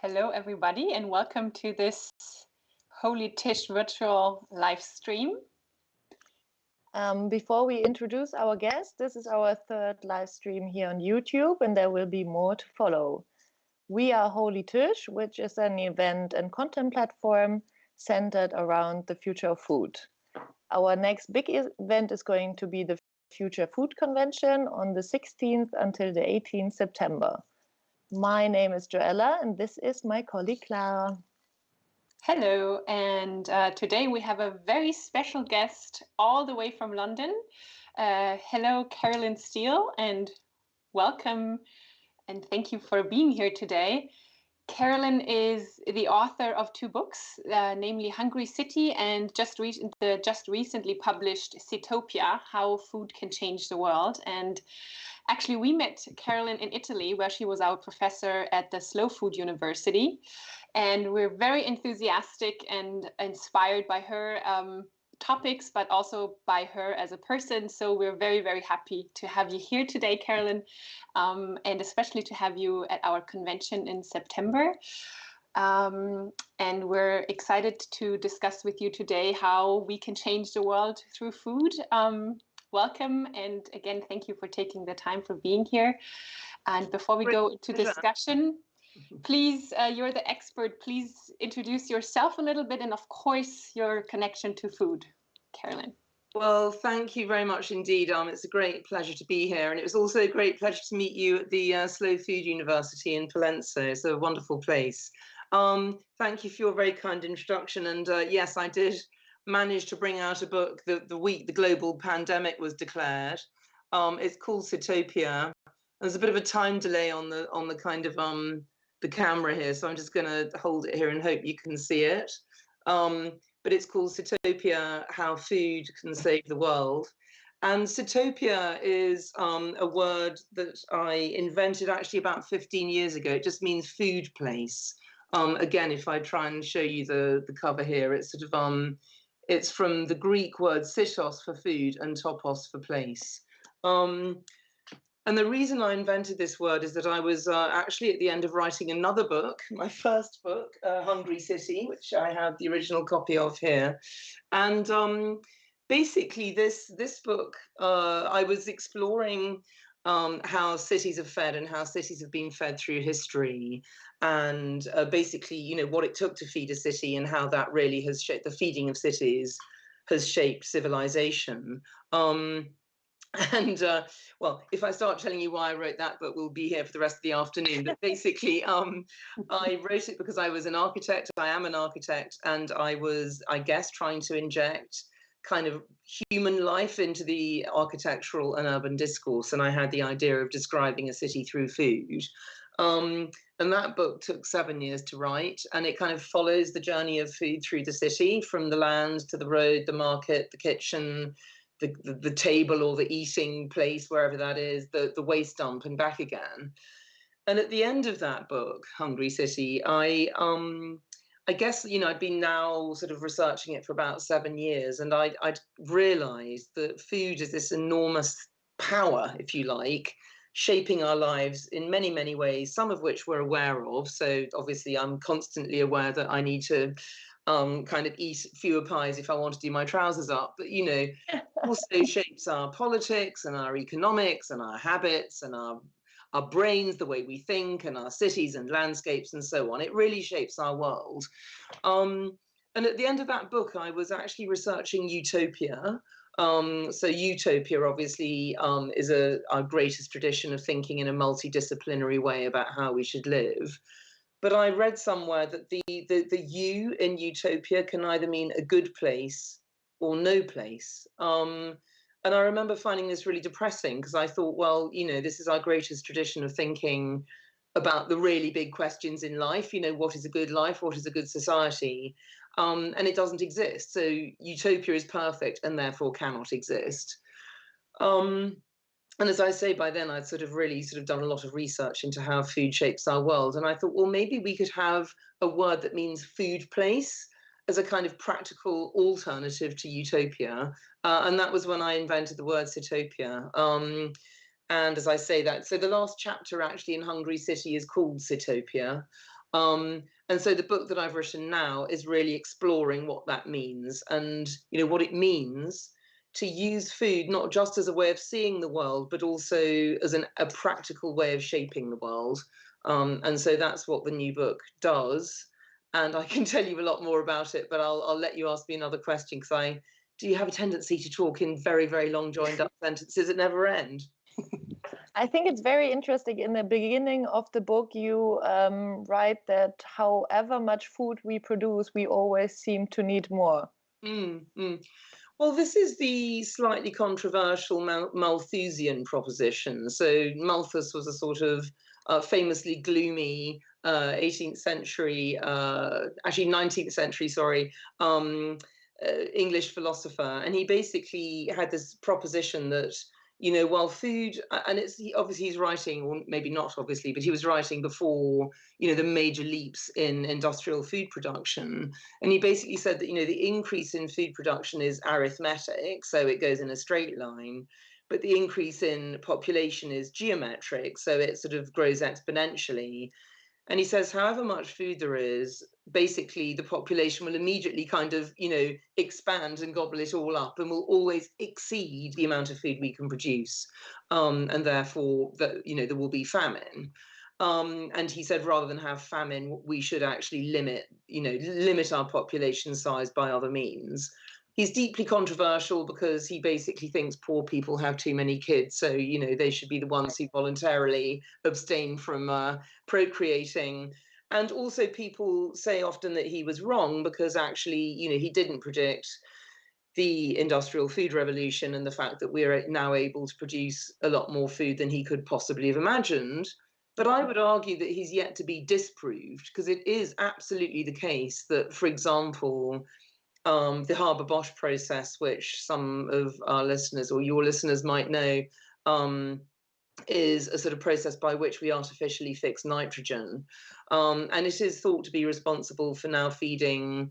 Hello, everybody, and welcome to this Holy Tish virtual live stream. Before we introduce our guest, this is our third live stream here on YouTube, and there will be more to follow. We are Holy Tish, which is an event and content platform centered around the future of food. Our next big event is going to be the Future Food Convention on the 16th until the 18th September. My name is Joella, and this is my colleague Clara. Hello, and today we have a very special guest all the way from London. Hello, Carolyn Steel, and welcome, and thank you for being here today. Carolyn is the author of two books, namely Hungry City and just recently published Sitopia, How Food Can Change the World. And actually, we met Carolyn in Italy, where she was our professor at the Slow Food University. And we're very enthusiastic and inspired by her topics, but also by her as a person. So we're very, very happy to have you here today, Carolyn, and especially to have you at our convention in September. And we're excited to discuss with you today how we can change the world through food. Welcome, and again, thank you for taking the time for being here. And before we go to discussion, please, you're the expert. Please introduce yourself a little bit and, of course, your connection to food, Carolyn. Well, thank you very much indeed. It's a great pleasure to be here. And it was also a great pleasure to meet you at the Slow Food University in Palenzo. It's a wonderful place. Thank you for your very kind introduction. And yes, I did manage to bring out a book the week the global pandemic was declared. It's called Sitopia. There's a bit of a time delay on the kind of the camera here, so I'm just going to hold it here and hope you can see it. But it's called Sitopia, How Food Can Save the World. And Sitopia is a word that I invented actually about 15 years ago. It just means food place. Again, if I try and show you the cover here, it's sort of it's from the Greek word sitos for food and topos for place. And the reason I invented this word is that I was actually at the end of writing another book, my first book, Hungry City, which I have the original copy of here. And basically this book, I was exploring how cities are fed and how cities have been fed through history. And basically, you know, what it took to feed a city and how that really has shaped the feeding of cities has shaped civilization. And well, if I start telling you why I wrote that book, we'll be here for the rest of the afternoon. But basically, I wrote it because I was an architect. I am an architect, and I was, I guess, trying to inject kind of human life into the architectural and urban discourse. And I had the idea of describing a city through food. And that book took 7 years to write, and it kind of follows the journey of food through the city, from the land to the road, the market, the kitchen, the table or the eating place, wherever that is, the waste dump and back again. And at the end of that book, Hungry City, I guess, you know, I'd been now sort of researching it for about 7 years, and I'd realized that food is this enormous power, if you like, shaping our lives in many, many ways, some of which we're aware of. So obviously I'm constantly aware that I need to kind of eat fewer pies if I want to do my trousers up, but you know, also shapes our politics and our economics and our habits and our brains, the way we think, and our cities and landscapes and so on. It really shapes our world. And at the end of that book, I was actually researching utopia. So utopia obviously is our greatest tradition of thinking in a multidisciplinary way about how we should live. But I read somewhere that the you in utopia can either mean a good place or no place. And I remember finding this really depressing, because I thought, well, you know, this is our greatest tradition of thinking about the really big questions in life. You know, what is a good life? What is a good society? And it doesn't exist. So utopia is perfect and therefore cannot exist. And as I say, by then I'd really done a lot of research into how food shapes our world. And I thought, well, maybe we could have a word that means food place as a kind of practical alternative to utopia. And that was when I invented the word Sitopia. And as I say that, so the last chapter actually in Hungry City is called Sitopia. And so the book that I've written now is really exploring what that means, and what it means to use food not just as a way of seeing the world, but also as a practical way of shaping the world. And so that's what the new book does. And I can tell you a lot more about it, but I'll let you ask me another question, because I do have a tendency to talk in very, very long joined up sentences that never end. I think it's very interesting. In the beginning of the book, you write that however much food we produce, we always seem to need more. Well, this is the slightly controversial Malthusian proposition. So Malthus was a sort of famously gloomy 18th century, actually 19th century, sorry, English philosopher. And he basically had this proposition that, while food, and obviously he's writing, or maybe not obviously, but he was writing before, the major leaps in industrial food production. And he basically said that, the increase in food production is arithmetic, so it goes in a straight line, but the increase in population is geometric, so it sort of grows exponentially. And he says, however much food there is, basically the population will immediately kind of, expand and gobble it all up, and will always exceed the amount of food we can produce. And therefore, there will be famine. And he said, rather than have famine, we should actually limit our population size by other means. He's deeply controversial because he basically thinks poor people have too many kids. So, they should be the ones who voluntarily abstain from procreating. And also people say often that he was wrong because actually, he didn't predict the industrial food revolution and the fact that we're now able to produce a lot more food than he could possibly have imagined. But I would argue that he's yet to be disproved, because it is absolutely the case that, for example, the Haber-Bosch process, which some of our listeners or your listeners might know, is a sort of process by which we artificially fix nitrogen. And it is thought to be responsible for now feeding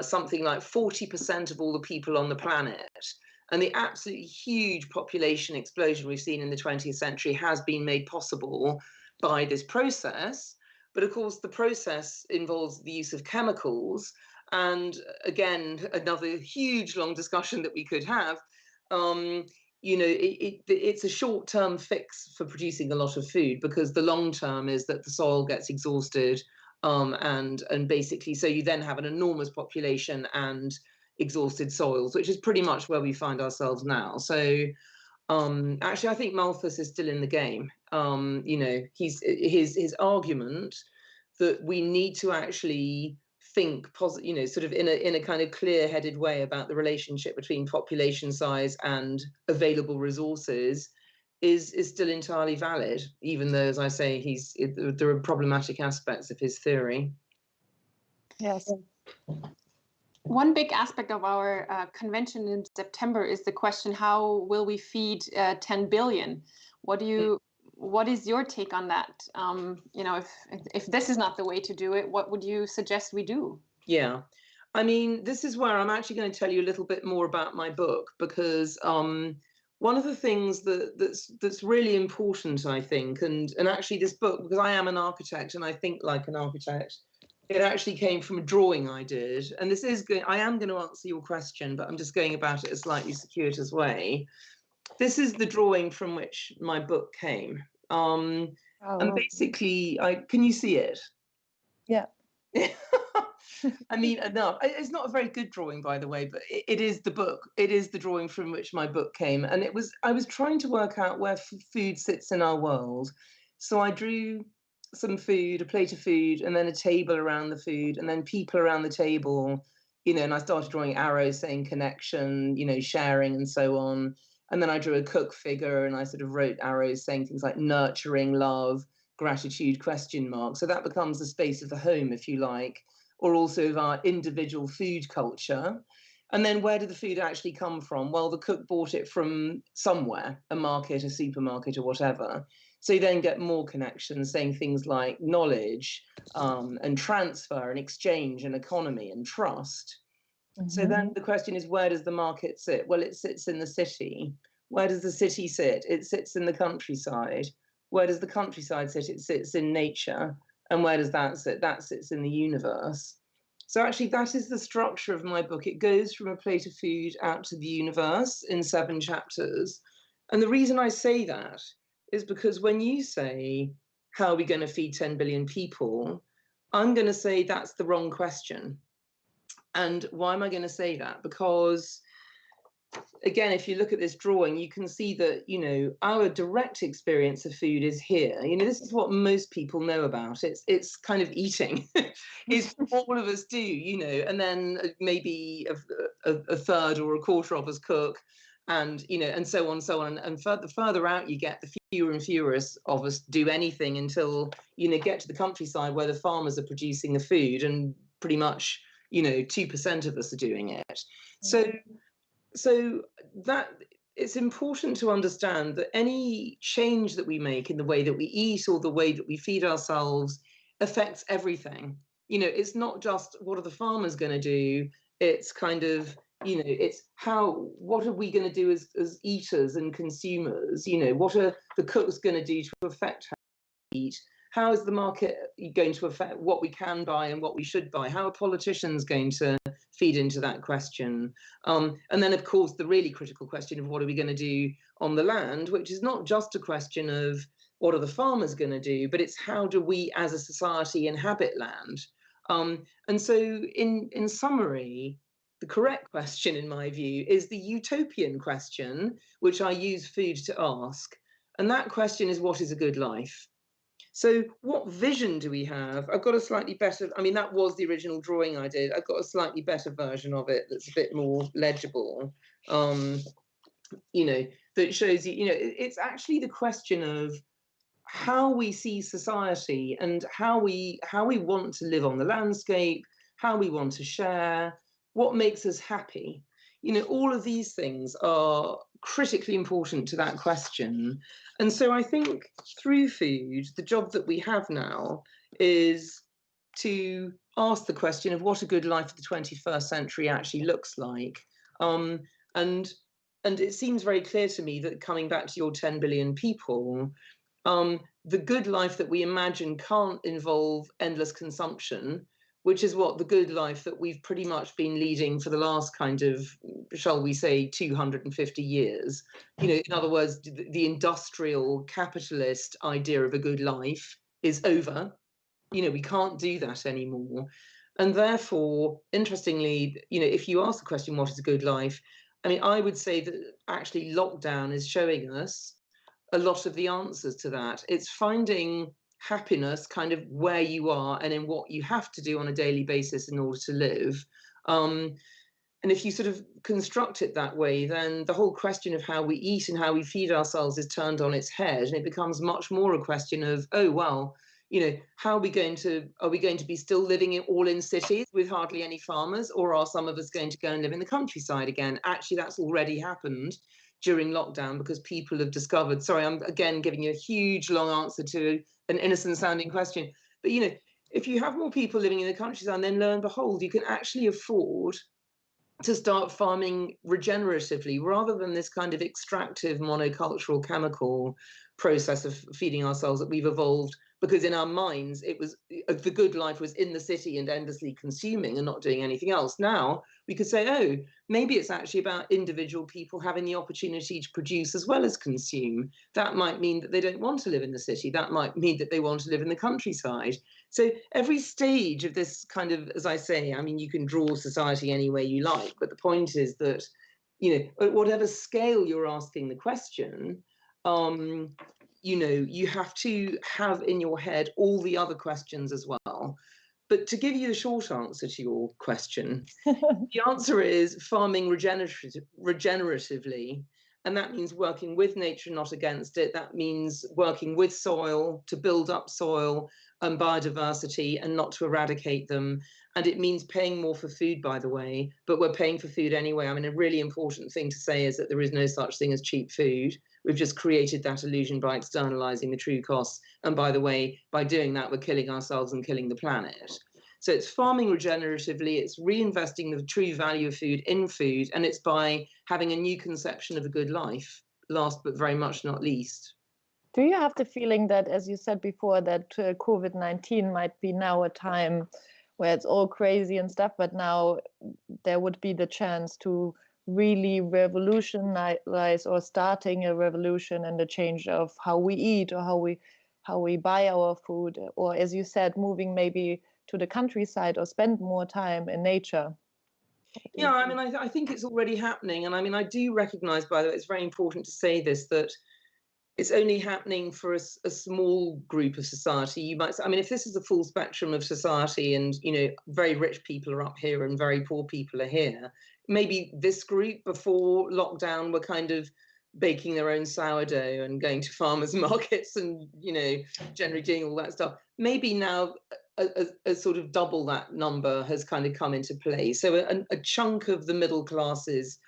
something like 40% of all the people on the planet. And the absolutely huge population explosion we've seen in the 20th century has been made possible by this process. But of course, the process involves the use of chemicals. And again, another huge long discussion that we could have. It's a short-term fix for producing a lot of food, because the long term is that the soil gets exhausted, and basically, so you then have an enormous population and exhausted soils, which is pretty much where we find ourselves now. So actually, I think Malthus is still in the game. His argument that we need to actually think sort of in a kind of clear-headed way about the relationship between population size and available resources is still entirely valid, even though, as I say, there are problematic aspects of his theory. Yes. One big aspect of our convention in September is the question: how will we feed 10 billion? What is your take on that? If this is not the way to do it, what would you suggest we do? Yeah, I mean, this is where I'm actually going to tell you a little bit more about my book, because one of the things that's really important, I think, and actually this book, because I am an architect and I think like an architect, it actually came from a drawing I did. And I am going to answer your question, but I'm just going about it a slightly circuitous way. This is the drawing from which my book came. And basically, can you see it? Yeah. I mean, enough. It's not a very good drawing, by the way, but it is the book. It is the drawing from which my book came. And I was trying to work out where food sits in our world. So I drew some food, a plate of food, and then a table around the food, and then people around the table, and I started drawing arrows saying connection, sharing and so on. And then I drew a cook figure, and I sort of wrote arrows saying things like nurturing, love, gratitude, question mark. So that becomes the space of the home, if you like, or also of our individual food culture. And then where did the food actually come from? Well, the cook bought it from somewhere, a market, a supermarket, or whatever. So you then get more connections, saying things like knowledge, and transfer and exchange and economy and trust. Mm-hmm. So then the question is, where does the market sit? Well, it sits in the city. Where does the city sit? It sits in the countryside. Where does the countryside sit? It sits in nature. And where does that sit? That sits in the universe. So actually, that is the structure of my book. It goes from a plate of food out to the universe in 7 chapters. And the reason I say that is because when you say, how are we going to feed 10 billion people? I'm going to say that's the wrong question. And why am I going to say that? Because again, if you look at this drawing, you can see that, you know, our direct experience of food is here. You know, this is what most people know about. It's kind of eating. It's all of us do, you know, and then maybe a third or a quarter of us cook, and, you know, and so on, so on. And the further out you get, the fewer and fewer of us do anything until, you know, get to the countryside where the farmers are producing the food, and pretty much, you know, 2% of us are doing it. So that it's important to understand that any change that we make in the way that we eat or the way that we feed ourselves affects everything. You know, it's not just what are the farmers going to do, it's kind of, you know, it's what are we going to do as eaters and consumers? You know, what are the cooks going to do to affect how we eat? How is the market going to affect what we can buy and what we should buy? How are politicians going to feed into that question? And then, of course, the really critical question of what are we going to do on the land, which is not just a question of what are the farmers going to do, but it's how do we as a society inhabit land? And so in summary, the correct question, in my view, is the utopian question, which I use food to ask. And that question is, what is a good life? So what vision do we have? I've got a slightly better, I mean, that was the original drawing I did. I've got a slightly better version of it that's a bit more legible, you know, that shows you, you know, it's actually the question of how we see society and how we want to live on the landscape, how we want to share, what makes us happy. You know, all of these things are critically important to that question. And so I think through food, the job that we have now is to ask the question of what a good life of the 21st century actually looks like. And it seems very clear to me that, coming back to your 10 billion people, the good life that we imagine can't involve endless consumption, which is what the good life that we've pretty much been leading for the last kind of, shall we say, 250 years. You know, in other words, the industrial capitalist idea of a good life is over. You know, we can't do that anymore. And therefore, interestingly, you know, if you ask the question, what is a good life? I mean, I would say that actually lockdown is showing us a lot of the answers to that. It's finding happiness kind of where you are and in what you have to do on a daily basis in order to live. And if you sort of construct it that way, then the whole question of how we eat and how we feed ourselves is turned on its head, and it becomes much more a question of, oh, well, you know, are we going to be still living all in cities with hardly any farmers, or are some of us going to go and live in the countryside again? Actually, that's already happened during lockdown, because people have discovered, sorry, I'm again giving you a huge long answer to an innocent sounding question, but you know, if you have more people living in the countryside, then lo and behold, you can actually afford to start farming regeneratively rather than this kind of extractive monocultural chemical process of feeding ourselves that we've evolved, because in our minds it was the good life was in the city and endlessly consuming and not doing anything else. Now we could say, oh, maybe it's actually about individual people having the opportunity to produce as well as consume. That might mean that they don't want to live in the city. That might mean that they want to live in the countryside. So every stage of this kind of, as I say, I mean, you can draw society any way you like, but the point is that, you know, at whatever scale you're asking the question, you know, you have to have in your head all the other questions as well. But to give you the short answer to your question, the answer is farming regeneratively. And that means working with nature, not against it. That means working with soil to build up soil and biodiversity and not to eradicate them. And it means paying more for food, by the way, but we're paying for food anyway. I mean, a really important thing to say is that there is no such thing as cheap food. We've just created that illusion by externalizing the true costs. And by the way, by doing that, we're killing ourselves and killing the planet. So it's farming regeneratively, it's reinvesting the true value of food in food, and it's by having a new conception of a good life, last but very much not least. Do you have the feeling that, as you said before, that COVID-19 might be now a time where it's all crazy and stuff, but now there would be the chance to really revolutionize or starting a revolution and the change of how we eat or how we buy our food, or as you said, moving maybe to the countryside or spend more time in nature? Yeah, I mean, I think it's already happening. And I mean, I do recognize, by the way, it's very important to say this, that it's only happening for a small group of society. You might say, I mean, if this is the full spectrum of society and, you know, very rich people are up here and very poor people are here, maybe this group before lockdown were kind of baking their own sourdough and going to farmers markets and, you know, generally doing all that stuff. Maybe now a sort of double that number has kind of come into play. So a chunk of the middle classes,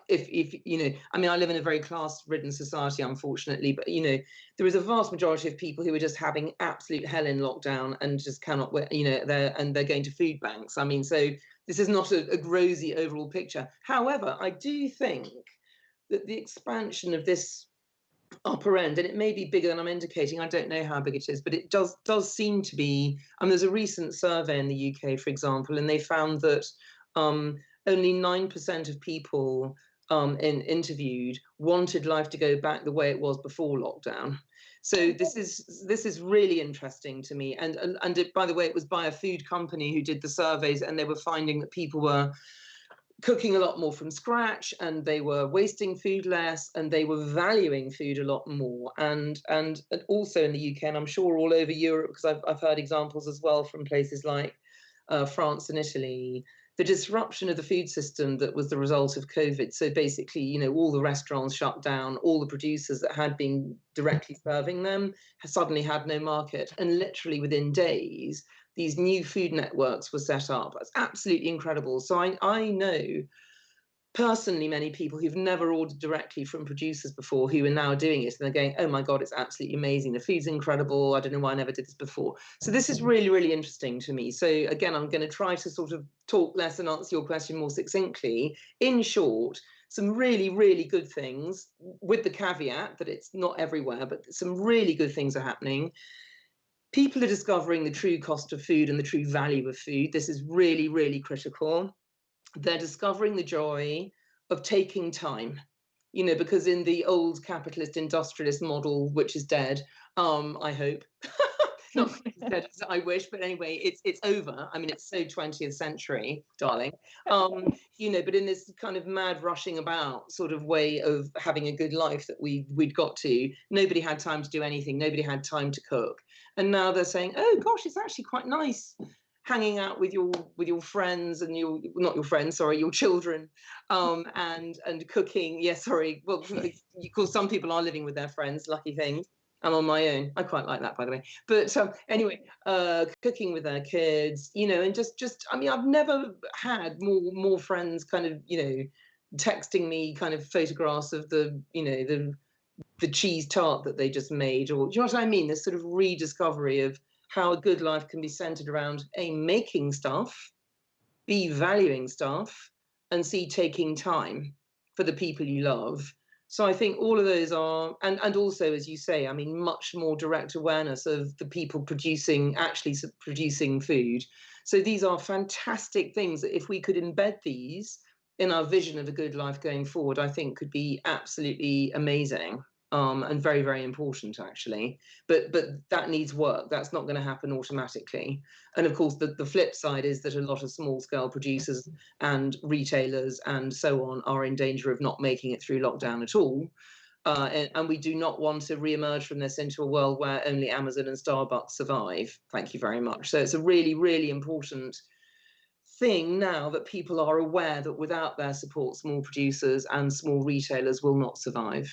if you know, I mean, I live in a very class-ridden society, unfortunately, but you know, there is a vast majority of people who are just having absolute hell in lockdown and just cannot, you know, they're going to food banks. I mean, so this is not a rosy overall picture. However, I do think that the expansion of this upper end, and it may be bigger than I'm indicating, I don't know how big it is, but it does seem to be. There's a recent survey in the UK, for example, and they found that only 9% of people interviewed wanted life to go back the way it was before lockdown. So this is really interesting to me. And it, by the way, it was by a food company who did the surveys, and they were finding that people were cooking a lot more from scratch, and they were wasting food less, and they were valuing food a lot more. And also in the UK, and I'm sure all over Europe, because I've heard examples as well from places like France and Italy, the disruption of the food system that was the result of COVID. So basically, you know, all the restaurants shut down, all the producers that had been directly serving them suddenly had no market. And literally within days, these new food networks were set up. It's absolutely incredible. So I know personally many people who've never ordered directly from producers before who are now doing it, and they're going, oh my God, it's absolutely amazing. The food's incredible. I don't know why I never did this before. So this is really, really interesting to me. So again, I'm going to try to sort of talk less and answer your question more succinctly. In short, some really, really good things, with the caveat that it's not everywhere, but some really good things are happening. People are discovering the true cost of food and the true value of food. This is really, really critical. They're discovering the joy of taking time, you know, because in the old capitalist industrialist model, which is dead, I hope, not as dead as I wish, but anyway, it's over. I mean, it's so 20th century, darling, you know, but in this kind of mad rushing about sort of way of having a good life that we'd got to, nobody had time to do anything. Nobody had time to cook. And now they're saying, oh gosh, it's actually quite nice hanging out with your friends and your children, and cooking. Yeah, sorry. Well, of course, some people are living with their friends. Lucky things. I'm on my own. I quite like that, by the way. But anyway, cooking with their kids, you know, and just I mean, I've never had more friends kind of, you know, texting me kind of photographs of the, you know, the cheese tart that they just made, or do you know what I mean? This sort of rediscovery of how a good life can be centered around A, making stuff, B, valuing stuff, and C, taking time for the people you love. So I think all of those are, and also, as you say, I mean, much more direct awareness of the people actually producing food. So these are fantastic things that if we could embed these in our vision of a good life going forward, I think could be absolutely amazing. And very, very important, actually. But that needs work. That's not going to happen automatically. And of course, the flip side is that a lot of small scale producers and retailers and so on are in danger of not making it through lockdown at all. And we do not want to reemerge from this into a world where only Amazon and Starbucks survive. Thank you very much. So it's a really, really important thing now that people are aware that without their support, small producers and small retailers will not survive.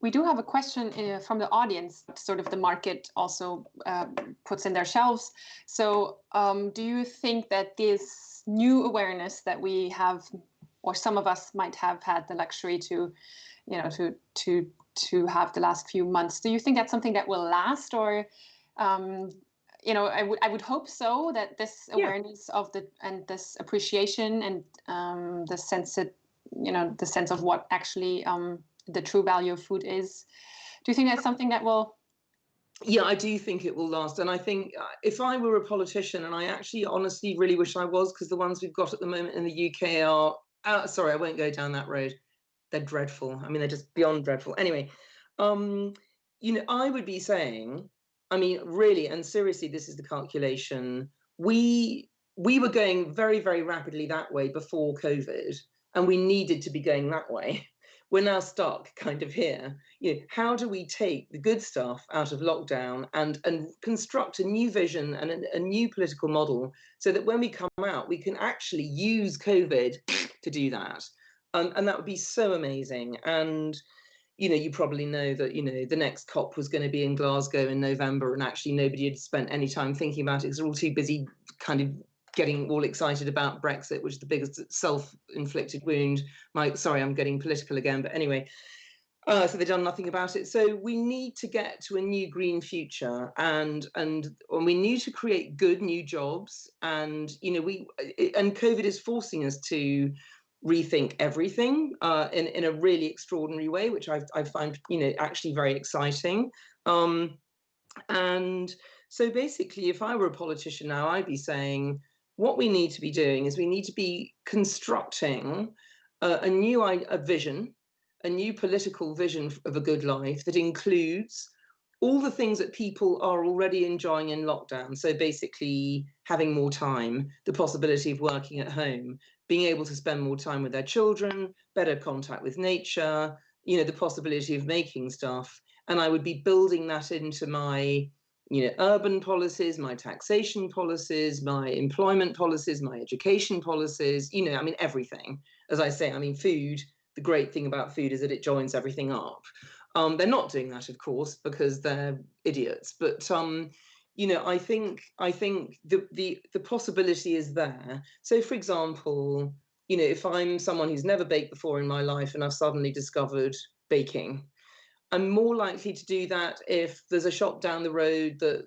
We do have a question from the audience, sort of the market also puts in their shelves. So do you think that this new awareness that we have, or some of us might have had the luxury to, you know, to have the last few months, do you think that's something that will last? Or, you know, I would hope so, that this awareness of and this appreciation and the sense that, you know, the sense of what actually the true value of food is Do you think that's something that will? Yeah, I do think it will last. And I think if I were a politician, and I actually honestly really wish I was, because the ones we've got at the moment in the UK are, sorry, I won't go down that road. They're dreadful. I mean, they're just beyond dreadful. Anyway, I would be saying, I mean, really and seriously, this is the calculation. We were going very, very rapidly that way before COVID, and we needed to be going that way. We're now stuck kind of here. How do we take the good stuff out of lockdown and construct a new vision and a new political model so that when we come out, we can actually use COVID to do that? And that would be so amazing. And you probably know that the next COP was going to be in Glasgow in November, and actually nobody had spent any time thinking about it because they're all too busy kind of getting all excited about Brexit, which is the biggest self-inflicted wound. Sorry, I'm getting political again, but anyway, so they've done nothing about it. So we need to get to a new green future, and we need to create good new jobs, and and COVID is forcing us to rethink everything in a really extraordinary way, which I find actually very exciting. And so basically, if I were a politician now, I'd be saying what we need to be doing is we need to be constructing a new vision, a new political vision of a good life that includes all the things that people are already enjoying in lockdown. So basically having more time, the possibility of working at home, being able to spend more time with their children, better contact with nature, the possibility of making stuff. And I would be building that into my urban policies, my taxation policies, my employment policies, my education policies, I mean, everything. As I say, I mean, food, the great thing about food is that it joins everything up. They're not doing that, of course, because they're idiots. But I think the possibility is there. So, for example, if I'm someone who's never baked before in my life and I've suddenly discovered baking, I'm more likely to do that if there's a shop down the road that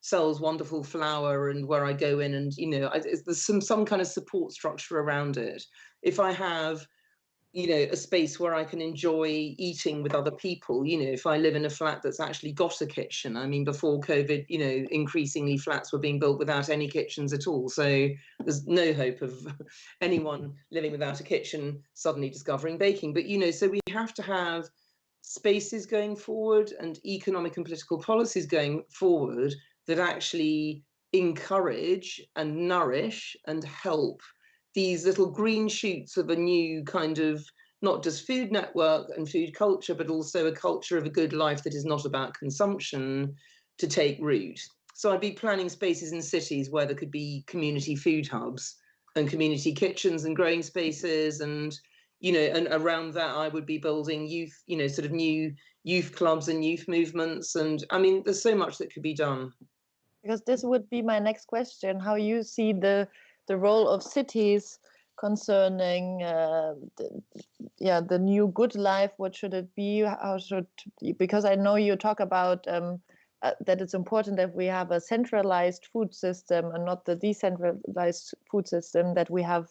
sells wonderful flour, and where I go in and there's some kind of support structure around it. If I have a space where I can enjoy eating with other people, if I live in a flat that's actually got a kitchen. I mean, before COVID, increasingly flats were being built without any kitchens at all. So there's no hope of anyone living without a kitchen suddenly discovering baking. But, so we have to have spaces going forward and economic and political policies going forward that actually encourage and nourish and help these little green shoots of a new kind of not just food network and food culture, but also a culture of a good life that is not about consumption to take root. So I'd be planning spaces in cities where there could be community food hubs and community kitchens and growing spaces, and and around that I would be building youth, sort of new youth clubs and youth movements. And I mean, there's so much that could be done. Because this would be my next question, how you see the role of cities concerning the new good life. What should it be? Because I know you talk about that it's important that we have a centralized food system and not the decentralized food system that we have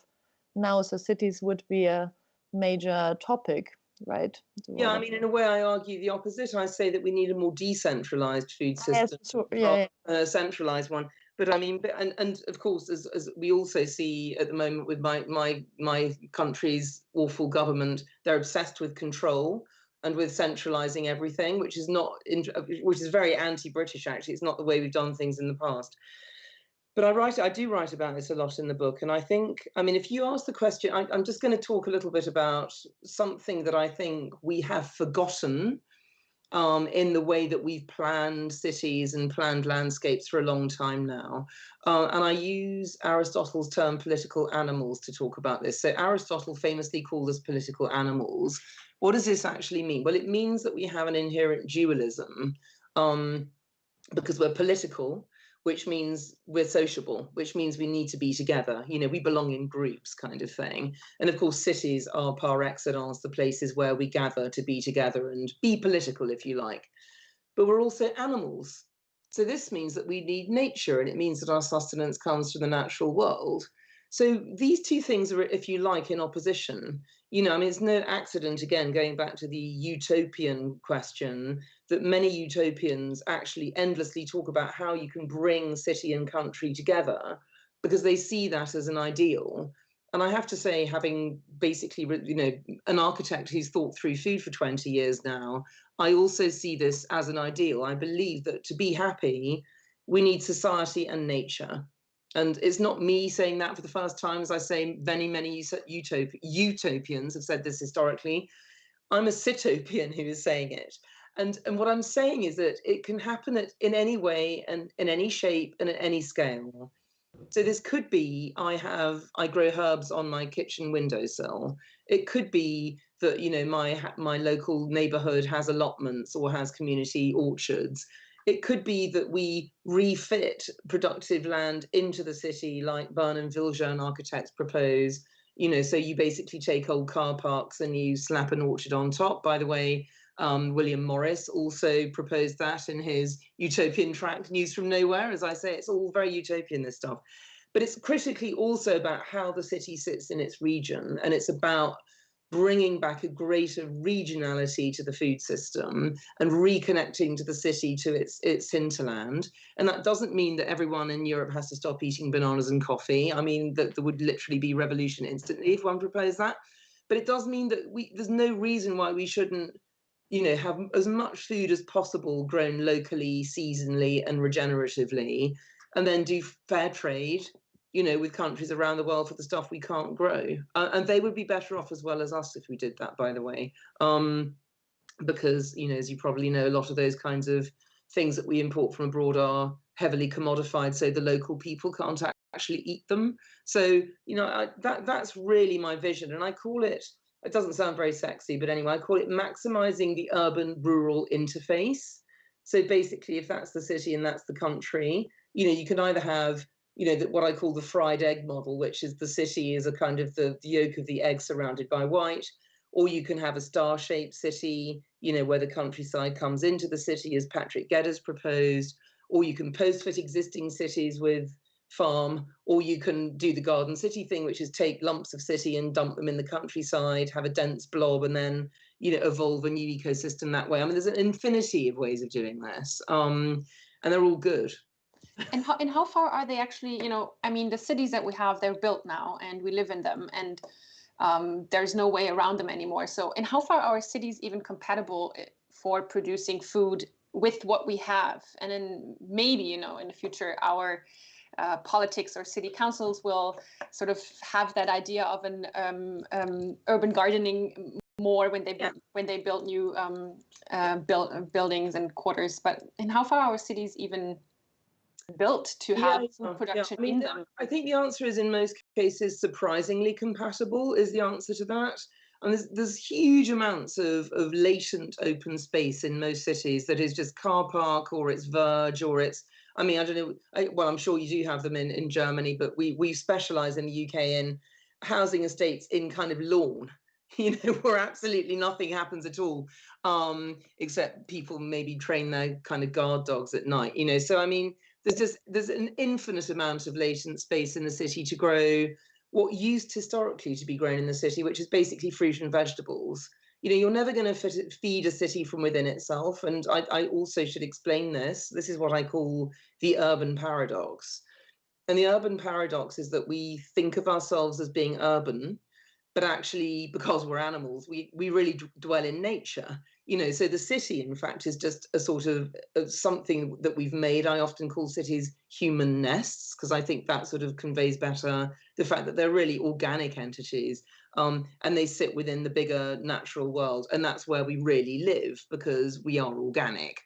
now. So cities would be a major topic, right? Yeah, I mean, in a way, I argue the opposite. I say that we need a more decentralized food system, a centralized one. But I mean, and of course, as we also see at the moment with my country's awful government, they're obsessed with control and with centralizing everything, which is very anti-British. Actually, it's not the way we've done things in the past. But I do write about this a lot in the book. And I think, I mean, if you ask the question, I'm just going to talk a little bit about something that I think we have forgotten in the way that we've planned cities and planned landscapes for a long time now. And I use Aristotle's term political animals to talk about this. So Aristotle famously called us political animals. What does this actually mean? Well, it means that we have an inherent dualism because we're political, which means we're sociable, which means we need to be together. We belong in groups kind of thing. And of course, cities are par excellence the places where we gather to be together and be political, if you like. But we're also animals. So this means that we need nature, and it means that our sustenance comes from the natural world. So these two things are, if you like, in opposition. You know, I mean, it's no accident, again, going back to the utopian question, that many utopians actually endlessly talk about how you can bring city and country together, because they see that as an ideal. And I have to say, having basically, you know, an architect who's thought through food for 20 years now, I also see this as an ideal. I believe that to be happy, we need society and nature. And it's not me saying that for the first time. As I say, many utopians have said this historically. I'm a Sitopian who is saying it. And what I'm saying is that it can happen in any way and in any shape and at any scale. So this could be, I grow herbs on my kitchen windowsill. It could be that, you know, my local neighborhood has allotments or has community orchards. It could be that we refit productive land into the city, like Burnham Viljoen architects propose. You know, so you basically take old car parks and you slap an orchard on top. By the way, William Morris also proposed that in his utopian tract, News from Nowhere. As I say, it's all very utopian, this stuff. But it's critically also about how the city sits in its region, and it's about bringing back a greater regionality to the food system and reconnecting to the city, to its hinterland. And that doesn't mean that everyone in Europe has to stop eating bananas and coffee. I mean, that there would literally be revolution instantly if one proposed that. But it does mean that there's no reason why we shouldn't, you know, have as much food as possible grown locally, seasonally, and regeneratively, and then do fair trade, you know, with countries around the world for the stuff we can't grow. And they would be better off as well as us if we did that, by the way. Because, you know, as you probably know, a lot of those kinds of things that we import from abroad are heavily commodified, so the local people can't actually eat them. So, you know, that's really my vision. And I call it, it doesn't sound very sexy, but anyway, I call it maximizing the urban-rural interface. So basically, if that's the city and that's the country, you know, you can either have, you know, what I call the fried egg model, which is the city is a kind of the yolk of the egg surrounded by white, or you can have a star-shaped city, you know, where the countryside comes into the city, as Patrick Geddes proposed, or you can post-fit existing cities with farm, or you can do the garden city thing, which is take lumps of city and dump them in the countryside, have a dense blob, and then, you know, evolve a new ecosystem that way. I mean, there's an infinity of ways of doing this, and they're all good. And how far are they actually, you know, I mean, the cities that we have, they're built now and we live in them, and there's no way around them anymore. So, and how far are cities even compatible for producing food with what we have? And then maybe, you know, in the future, our politics or city councils will sort of have that idea of an urban gardening more when they build new buildings and quarters. But and how far are our cities even built to have food production I mean, in them? I think the answer is, in most cases, surprisingly compatible is the answer to that. And there's huge amounts of latent open space in most cities that is just car park, or it's verge, or it's, I mean, I don't know, well, I'm sure you do have them in Germany, but we specialize in the UK in housing estates in kind of lawn, you know, where absolutely nothing happens at all, except people maybe train their kind of guard dogs at night, you know. So, I mean, there's an infinite amount of latent space in the city to grow what used historically to be grown in the city, which is basically fruit and vegetables. You know, you're never going to feed a city from within itself. And I also should explain this. This is what I call the urban paradox. And the urban paradox is that we think of ourselves as being urban, but actually, because we're animals, we really dwell in nature. You know, so the city, in fact, is just a sort of something that we've made. I often call cities human nests, because I think that sort of conveys better the fact that they're really organic entities, and they sit within the bigger natural world. And that's where we really live, because we are organic.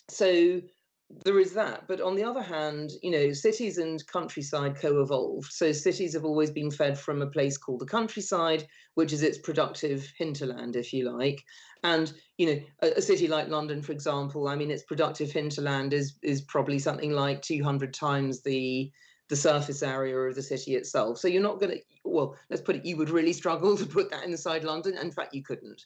So there is that. But on the other hand, you know, cities and countryside co-evolved. So cities have always been fed from a place called the countryside, which is its productive hinterland, if you like. And, you know, a city like London, for example, I mean, its productive hinterland is probably something like 200 times the the surface area of the city itself. So you're not going to, well, let's put it, you would really struggle to put that inside London. In fact, you couldn't.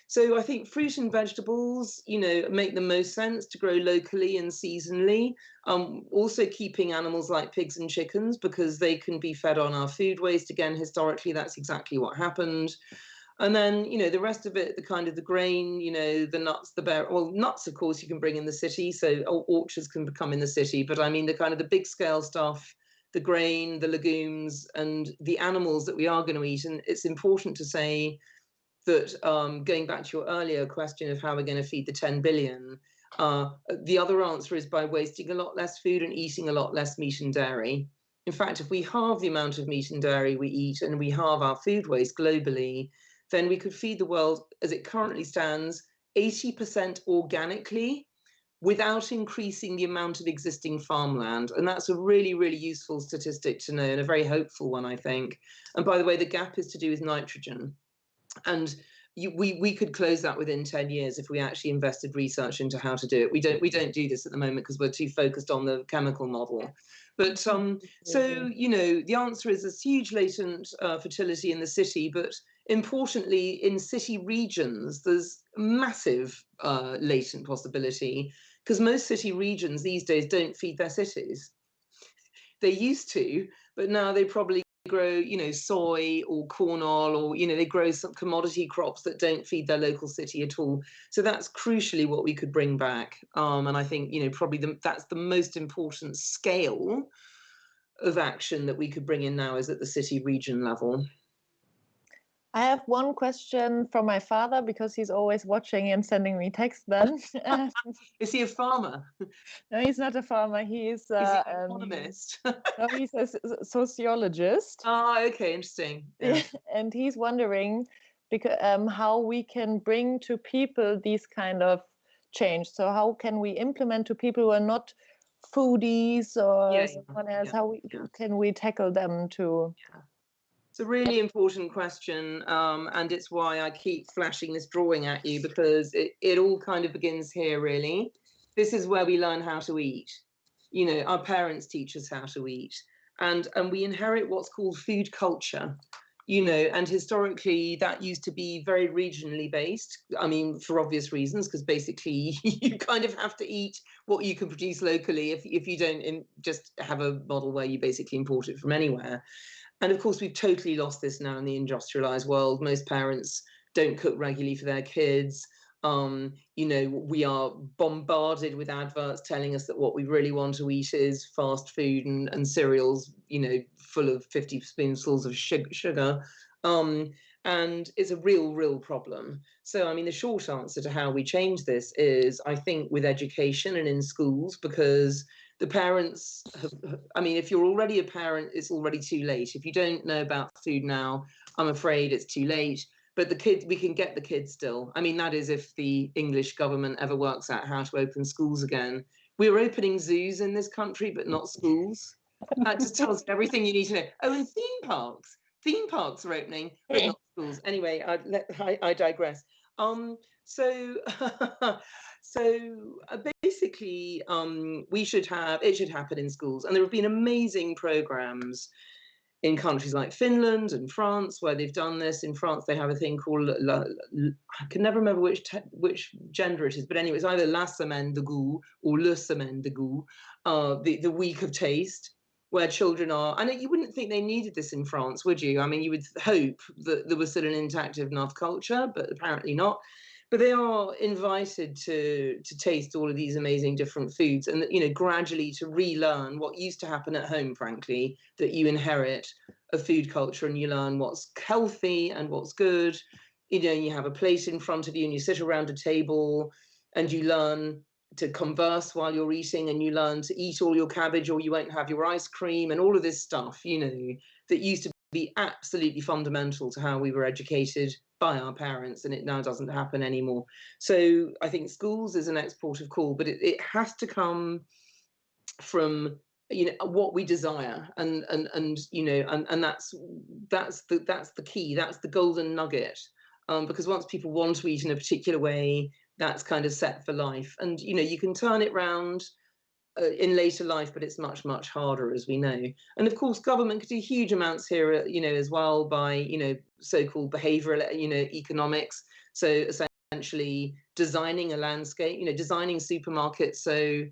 So I think fruit and vegetables, you know, make the most sense to grow locally and seasonally. Also keeping animals like pigs and chickens, because they can be fed on our food waste. Again, historically, that's exactly what happened. And then, you know, the rest of it, the kind of the grain, you know, the nuts, the berry, well, nuts, of course, you can bring in the city. So orchards can become in the city. But I mean, the kind of the big scale stuff, the grain, the legumes, and the animals that we are going to eat. And it's important to say that, going back to your earlier question of how we're going to feed the 10 billion, the other answer is by wasting a lot less food and eating a lot less meat and dairy. In fact, if we halve the amount of meat and dairy we eat and we halve our food waste globally, then we could feed the world, as it currently stands, 80% organically without increasing the amount of existing farmland. And that's a really, really useful statistic to know, and a very hopeful one, I think. And by the way, the gap is to do with nitrogen. And we could close that within 10 years if we actually invested research into how to do it. We don't do this at the moment because we're too focused on the chemical model. But so, you know, the answer is there's huge latent fertility in the city, but importantly, in city regions, there's massive latent possibility, because most city regions these days don't feed their cities. They used to, but now they probably grow, you know, soy or corn oil, or, you know, they grow some commodity crops that don't feed their local city at all. So that's crucially what we could bring back. And I think, you know, probably that's the most important scale of action that we could bring in now, is at the city region level. I have one question from my father, because he's always watching and sending me texts then. Is he a farmer? No, he's not a farmer. He's an economist. No, he's a sociologist. Oh, okay, interesting. Yeah. And he's wondering because how we can bring to people these kind of change. So how can we implement to people who are not foodies or someone else? How can we tackle them to? Yeah. It's a really important question, and it's why I keep flashing this drawing at you, because it all kind of begins here, really. This is where we learn how to eat. You know, our parents teach us how to eat, and we inherit what's called food culture. You know, and historically that used to be very regionally based. I mean, for obvious reasons, because basically you kind of have to eat what you can produce locally if you don't just have a model where you basically import it from anywhere. And of course, we've totally lost this now in the industrialized world. Most parents don't cook regularly for their kids. You know, we are bombarded with adverts telling us that what we really want to eat is fast food and cereals, you know, full of 50 spoonfuls of sugar. And it's a real problem. So, I mean, the short answer to how we change this is, I think, with education and in schools, because the parents I mean, if you're already a parent, it's already too late. If you don't know about food now, I'm afraid it's too late. But the kids, we can get the kids still. I mean, that is if the English government ever works out how to open schools again. We're opening zoos in this country, but not schools. That just tells you everything you need to know. Oh, and theme parks. Theme parks are opening, but not schools. Anyway, I digress. So basically, it should happen in schools. And there have been amazing programs in countries like Finland and France where they've done this. In France, they have a thing called, I can never remember which gender it is, but anyway, it's either la semaine de goût or le semaine de goût, the week of taste, where children are, and you wouldn't think they needed this in France, would you? I mean, you would hope that there was still an intact enough culture, but apparently not. But they are invited to taste all of these amazing different foods, and, you know, gradually to relearn what used to happen at home, frankly, that you inherit a food culture and you learn what's healthy and what's good. You know, you have a plate in front of you and you sit around a table and you learn to converse while you're eating, and you learn to eat all your cabbage or you won't have your ice cream, and all of this stuff, you know, that used to be absolutely fundamental to how we were educated by our parents, and it now doesn't happen anymore. So I think schools is an export of call, but it has to come from, you know, what we desire, and you know, and that's the key, that's the golden nugget, because once people want to eat in a particular way, that's kind of set for life. And, you know, you can turn it round in later life, but it's much, much harder, as we know. And of course, government could do huge amounts here, as well by, so-called behavioral, economics. So essentially designing a landscape, designing supermarkets. So,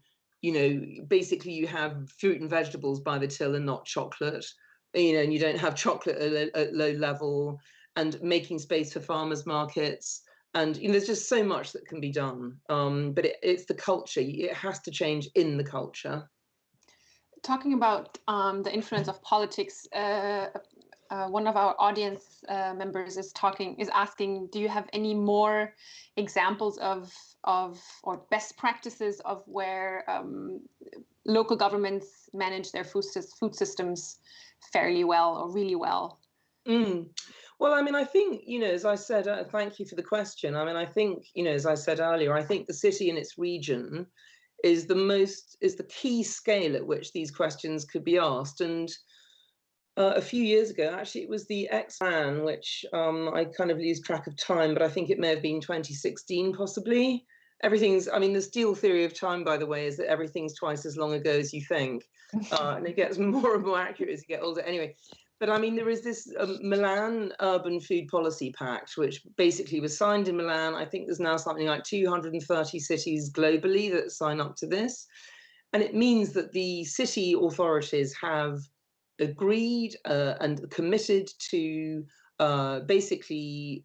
basically you have fruit and vegetables by the till and not chocolate, and you don't have chocolate at low level, and making space for farmers markets. And there's just so much that can be done, but it's the culture. It has to change in the culture. Talking about the influence of politics, one of our audience members is asking, do you have any more examples of or best practices of where local governments manage their food systems fairly well or really well? Well, I mean, I think, as I said, thank you for the question. I mean, I think, as I said earlier, I think the city and its region is the key scale at which these questions could be asked. And a few years ago, actually, it was the X-Man, which I kind of lose track of time, but I think it may have been 2016, possibly. The Steel theory of time, by the way, is that everything's twice as long ago as you think. And it gets more and more accurate as you get older. Anyway, but I mean, there is this Milan Urban Food Policy Pact, which basically was signed in Milan. I think there's now something like 230 cities globally that sign up to this. And it means that the city authorities have agreed and committed to basically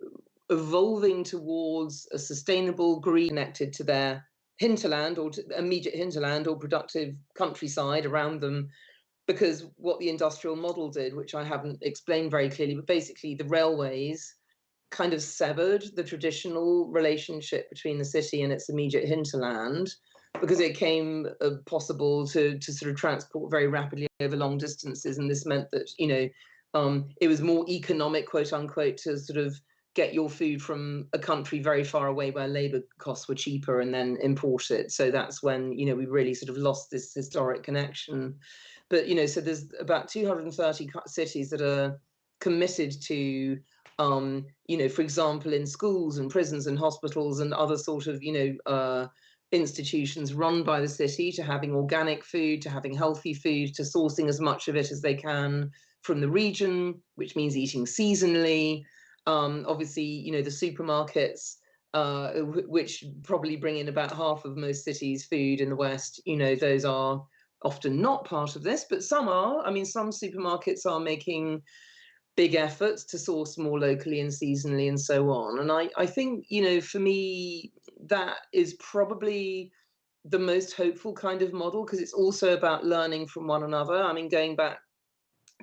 evolving towards a sustainable green connected to their hinterland or to immediate hinterland or productive countryside around them. Because what the industrial model did, which I haven't explained very clearly, but basically the railways kind of severed the traditional relationship between the city and its immediate hinterland, because it became possible to sort of transport very rapidly over long distances. And this meant that, it was more economic, quote unquote, to sort of get your food from a country very far away where labor costs were cheaper and then import it. So that's when, we really sort of lost this historic connection. But, so there's about 230 cities that are committed to, for example, in schools and prisons and hospitals and other sort of, institutions run by the city, to having organic food, to having healthy food, to sourcing as much of it as they can from the region, which means eating seasonally. Obviously, the supermarkets, which probably bring in about half of most cities' food in the West, those are often not part of this, but some are. I mean, some supermarkets are making big efforts to source more locally and seasonally and so on. And I think, for me, that is probably the most hopeful kind of model, because it's also about learning from one another. I mean, going back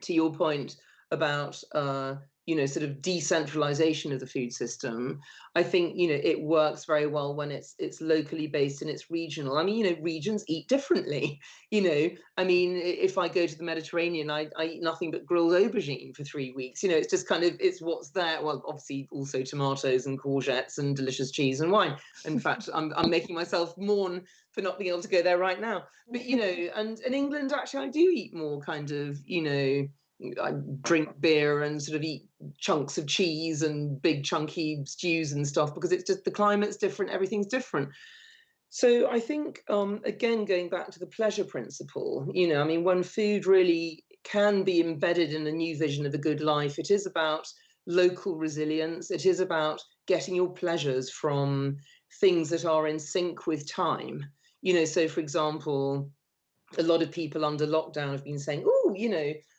to your point about sort of decentralization of the food system, I think it works very well when it's locally based and it's regional. I mean, regions eat differently. I mean, if I go to the Mediterranean, I eat nothing but grilled aubergine for 3 weeks. It's just kind of, it's what's there. Well, obviously also tomatoes and courgettes and delicious cheese and wine. In fact, I'm making myself mourn for not being able to go there right now. But and in England, actually, I do eat more kind of I drink beer and sort of eat chunks of cheese and big chunky stews and stuff, because it's just the climate's different, everything's different. So I think, again, going back to the pleasure principle, I mean, when food really can be embedded in a new vision of a good life, it is about local resilience. It is about getting your pleasures from things that are in sync with time. So for example, a lot of people under lockdown have been saying, oh,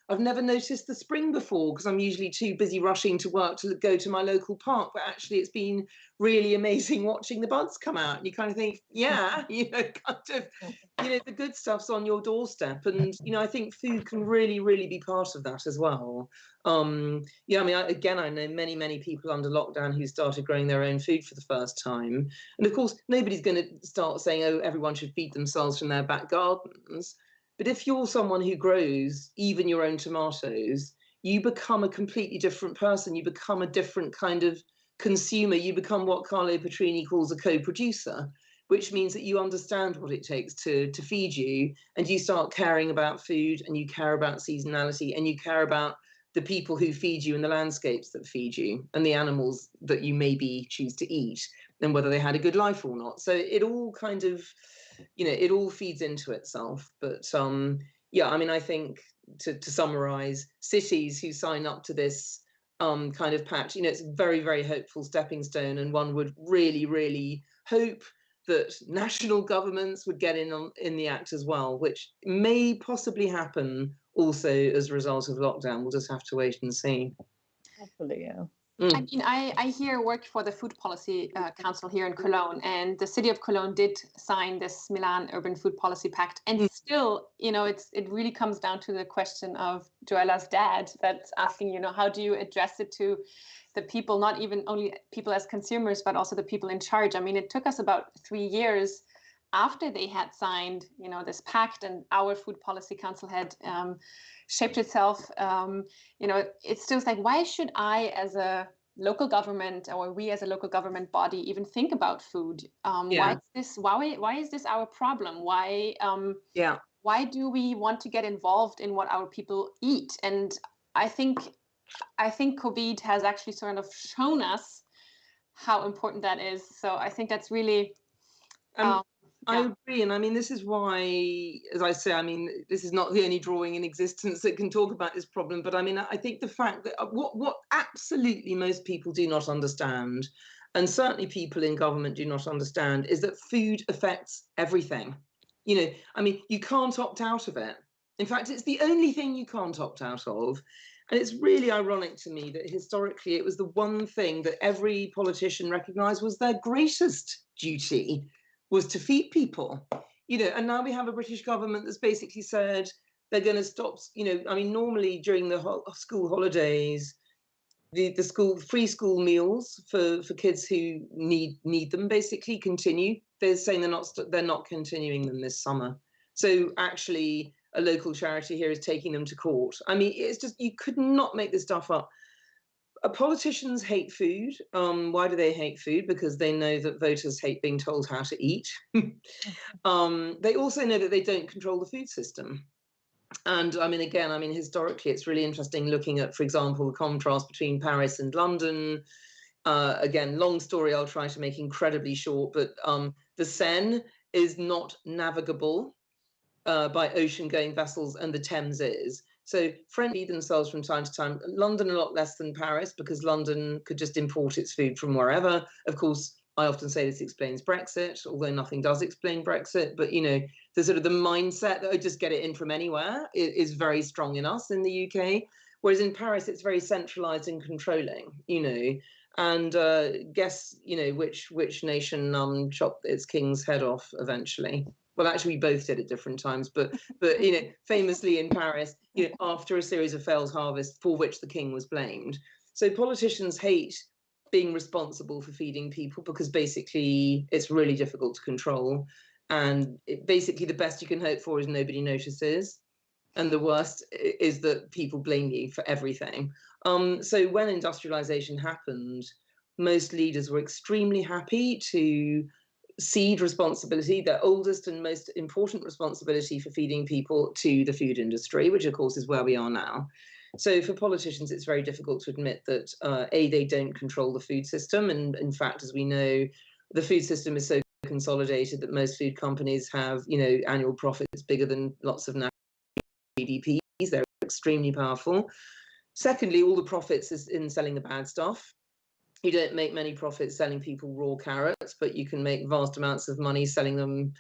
I've never noticed the spring before because I'm usually too busy rushing to work to go to my local park. But actually, it's been really amazing watching the buds come out. And you kind of think, yeah, the good stuff's on your doorstep. And, I think food can really, really be part of that as well. I mean, I know many, many people under lockdown who started growing their own food for the first time. And of course, nobody's going to start saying, oh, everyone should feed themselves from their back gardens. But if you're someone who grows even your own tomatoes, you become a completely different person. You become a different kind of consumer. You become what Carlo Petrini calls a co-producer, which means that you understand what it takes to feed you, and you start caring about food, and you care about seasonality, and you care about the people who feed you and the landscapes that feed you and the animals that you maybe choose to eat and whether they had a good life or not. So it all kind of you know, it all feeds into itself. But yeah, I mean, I think to summarize, cities who sign up to this kind of pact, you know, it's a very, very hopeful stepping stone, and one would really, really hope that national governments would get in the act as well, which may possibly happen also as a result of lockdown. We'll just have to wait and see. Hopefully, yeah. I mean, I here work for the Food Policy Council here in Cologne, and the city of Cologne did sign this Milan Urban Food Policy Pact. And still, you know, it really comes down to the question of Joella's dad that's asking, you know, how do you address it to the people, not even only people as consumers, but also the people in charge? I mean, it took us about 3 years after they had signed, you know, this pact, and our Food Policy Council had shaped itself. You know, it's still like, why should I, as a local government, or we as a local government body, even think about food? Why is this our problem? Why do we want to get involved in what our people eat? And I think COVID has actually sort of shown us how important that is. So I think that's really I agree. And I mean, this is why, as I say, I mean, this is not the only drawing in existence that can talk about this problem. But I mean, I think the fact that what absolutely most people do not understand, and certainly people in government do not understand, is that food affects everything. You know, I mean, you can't opt out of it. In fact, it's the only thing you can't opt out of. And it's really ironic to me that historically it was the one thing that every politician recognized was their greatest duty, was to feed people, you know. And now we have a British government that's basically said they're going to stop, you know, I mean, normally during the school holidays, the school free school meals for kids who need them basically continue. They're saying they're not continuing them this summer. So actually a local charity here is taking them to court. I mean, it's just, you could not make this stuff up. Politicians hate food. Why do they hate food? Because they know that voters hate being told how to eat. They also know that they don't control the food system. And I mean, again, I mean, historically, it's really interesting looking at, for example, the contrast between Paris and London. Again, long story, I'll try to make incredibly short, but the Seine is not navigable by ocean-going vessels, and the Thames is. So French feed themselves from time to time. London a lot less than Paris, because London could just import its food from wherever. Of course, I often say this explains Brexit, although nothing does explain Brexit. But, you know, the sort of the mindset that I just get it in from anywhere is very strong in us in the UK. Whereas in Paris, it's very centralized and controlling, you know. And guess, you know, which nation chopped its king's head off eventually? Well, actually, we both did at different times, but you know, famously in Paris, you know, after a series of failed harvests for which the king was blamed. So politicians hate being responsible for feeding people, because basically it's really difficult to control, and basically the best you can hope for is nobody notices, and the worst is that people blame you for everything. So when industrialization happened, most leaders were extremely happy to cede responsibility, their oldest and most important responsibility for feeding people, to the food industry, which of course is where we are now. So for politicians, it's very difficult to admit that they don't control the food system. And in fact, as we know, the food system is so consolidated that most food companies have, you know, annual profits bigger than lots of national GDPs. They're extremely powerful. Secondly, all the profits is in selling the bad stuff. You don't make many profits selling people raw carrots, but you can make vast amounts of money selling them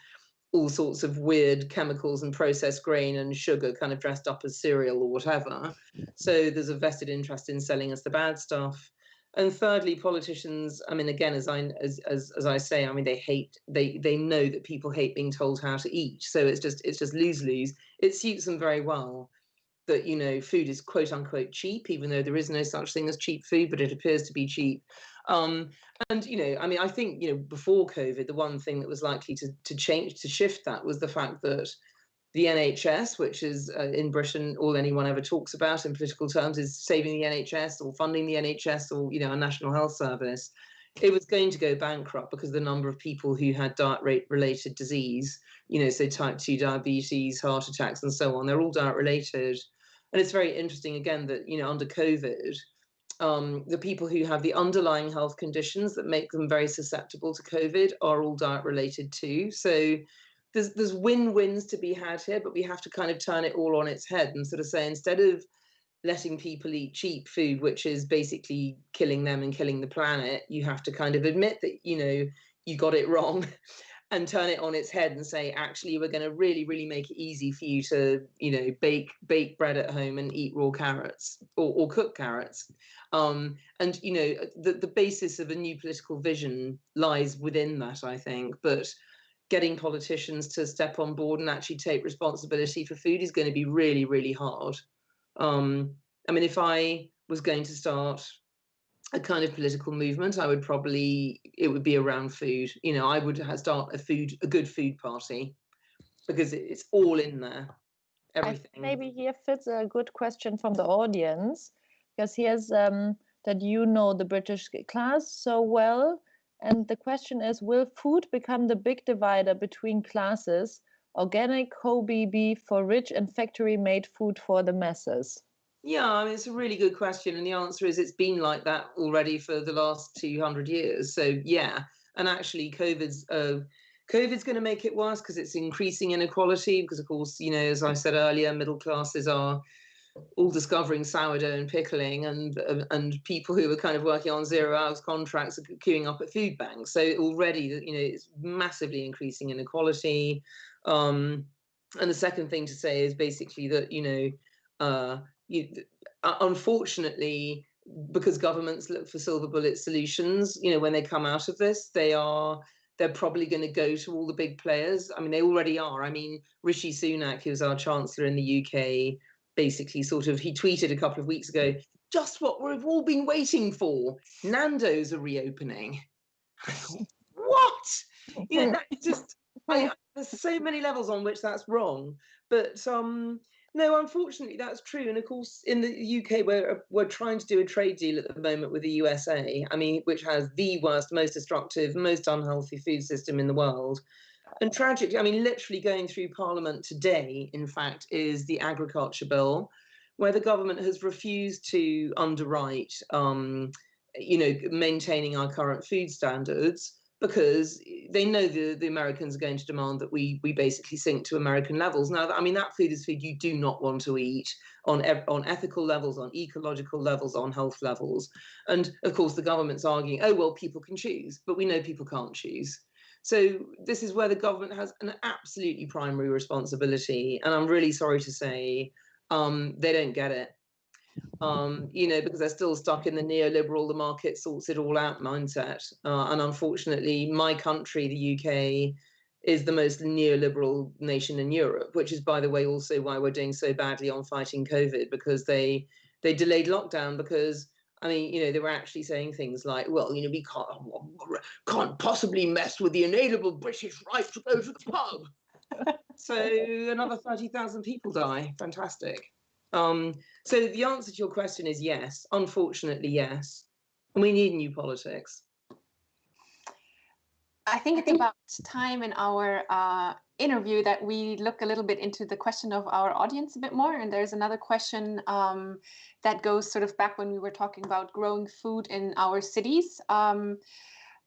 all sorts of weird chemicals and processed grain and sugar kind of dressed up as cereal or whatever. So there's a vested interest in selling us the bad stuff. And thirdly, politicians, I mean, again, as I say, I mean, they know that people hate being told how to eat. So it's just lose-lose. It suits them very well that, you know, food is quote unquote cheap, even though there is no such thing as cheap food, but it appears to be cheap. And, you know, I mean, I think, you know, before COVID, the one thing that was likely to change, to shift that, was the fact that the NHS, which is in Britain, all anyone ever talks about in political terms is saving the NHS or funding the NHS or, you know, a national health service. It was going to go bankrupt because the number of people who had diet rate related disease, you know, so type 2 diabetes, heart attacks and so on, they're all diet related. And it's very interesting, again, that, you know, under COVID, the people who have the underlying health conditions that make them very susceptible to COVID are all diet related too. So there's win-wins to be had here, but we have to kind of turn it all on its head and sort of say, instead of letting people eat cheap food, which is basically killing them and killing the planet, you have to kind of admit that, you know, you got it wrong and turn it on its head and say, actually, we're going to really make it easy for you to, you know, bake bread at home and eat raw carrots or cook carrots. And, you know, the basis of a new political vision lies within that, I think. But getting politicians to step on board and actually take responsibility for food is going to be really hard. I mean, if I was going to start a kind of political movement, I would probably, it would be around food. You know, I would start a good food party, because it's all in there, everything. Maybe here fits a good question from the audience, because here's that you know the British class so well. And the question is, will food become the big divider between classes? Organic, Kobe beef for rich and factory-made food for the masses? Yeah, I mean, it's a really good question. And the answer is, it's been like that already for the last 200 years. So, yeah. And actually, COVID's going to make it worse, because it's increasing inequality. Because, of course, you know, as I said earlier, middle classes are all discovering sourdough and pickling, and people who are kind of working on 0 hours contracts are queuing up at food banks. So already, you know, it's massively increasing inequality. And the second thing to say is basically that, you know, unfortunately, because governments look for silver bullet solutions, you know, when they come out of this, they're probably going to go to all the big players. I mean, they already are. I mean, Rishi Sunak, who's our chancellor in the UK, basically he tweeted a couple of weeks ago, just what we've all been waiting for. Nando's are reopening. What? You know, there's so many levels on which that's wrong. But no, unfortunately, that's true. And of course, in the UK, we're trying to do a trade deal at the moment with the USA, I mean, which has the worst, most destructive, most unhealthy food system in the world. And tragically, I mean, literally going through Parliament today, in fact, is the agriculture bill, where the government has refused to underwrite, you know, maintaining our current food standards, because they know the Americans are going to demand that we basically sink to American levels. Now, I mean, that food is food you do not want to eat on ethical levels, on ecological levels, on health levels. And of course, the government's arguing, oh, well, people can choose, but we know people can't choose. So this is where the government has an absolutely primary responsibility. And I'm really sorry to say, they don't get it. You know, because they're still stuck in the neoliberal, the market sorts it all out mindset. And unfortunately, my country, the UK, is the most neoliberal nation in Europe, which is, by the way, also why we're doing so badly on fighting COVID, because they delayed lockdown because, I mean, you know, they were actually saying things like, well, you know, we can't possibly mess with the inalienable British right to go to the pub. So another 30,000 people die. Fantastic. So the answer to your question is yes. Unfortunately, yes. And we need new politics. I think it's about time in our interview that we look a little bit into the question of our audience a bit more. And there's another question that goes sort of back when we were talking about growing food in our cities.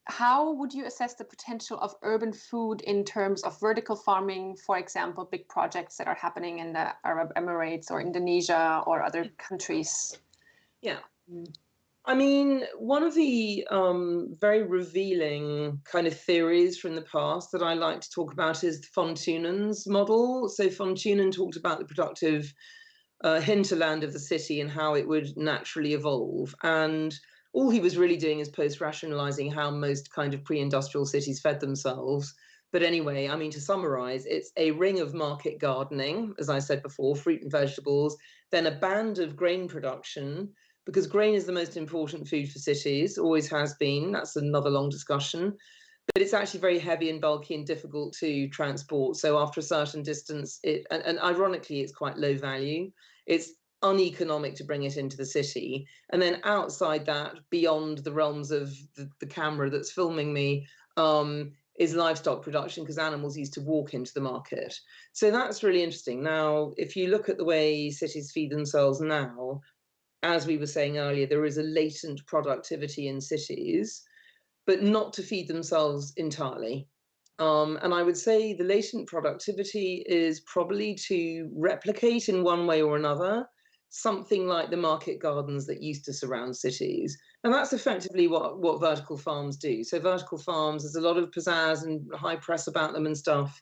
How would you assess the potential of urban food in terms of vertical farming, for example, big projects that are happening in the Arab Emirates or Indonesia or other countries? Yeah. I mean, one of the very revealing kind of theories from the past that I like to talk about is von Thunen's model. So von Thunen talked about the productive hinterland of the city and how it would naturally evolve. And all he was really doing is post-rationalizing how most kind of pre-industrial cities fed themselves. But anyway, I mean, to summarize, it's a ring of market gardening, as I said before, fruit and vegetables, then a band of grain production, because grain is the most important food for cities, always has been. That's another long discussion. But it's actually very heavy and bulky and difficult to transport. So after a certain distance, and ironically, it's quite low value. It's uneconomic to bring it into the city. And then outside that, beyond the realms of the camera that's filming me, is livestock production, because animals used to walk into the market. So that's really interesting. Now, if you look at the way cities feed themselves now, as we were saying earlier, there is a latent productivity in cities, but not to feed themselves entirely. And I would say the latent productivity is probably to replicate in one way or another something like the market gardens that used to surround cities. And that's effectively what vertical farms do. So vertical farms, there's a lot of pizzazz and high press about them and stuff.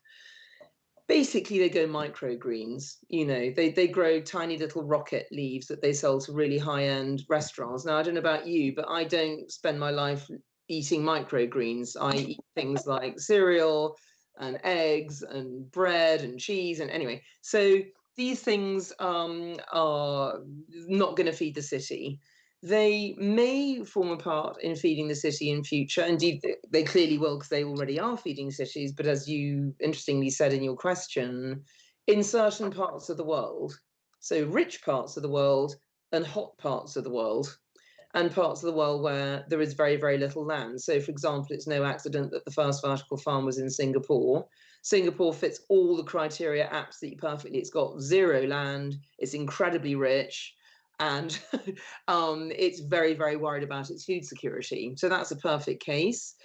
Basically, they go microgreens. They grow tiny little rocket leaves that they sell to really high-end restaurants. Now, I don't know about you, but I don't spend my life eating microgreens. I eat things like cereal and eggs and bread and cheese. And anyway, so these things are not going to feed the city. They may form a part in feeding the city in future. Indeed, they clearly will, because they already are feeding cities. But as you interestingly said in your question, in certain parts of the world, so rich parts of the world and hot parts of the world, and parts of the world where there is very, very little land. So, for example, it's no accident that the first vertical farm was in Singapore. Singapore fits all the criteria absolutely perfectly. It's got zero land, it's incredibly rich, and it's very, very worried about its food security. So that's a perfect case.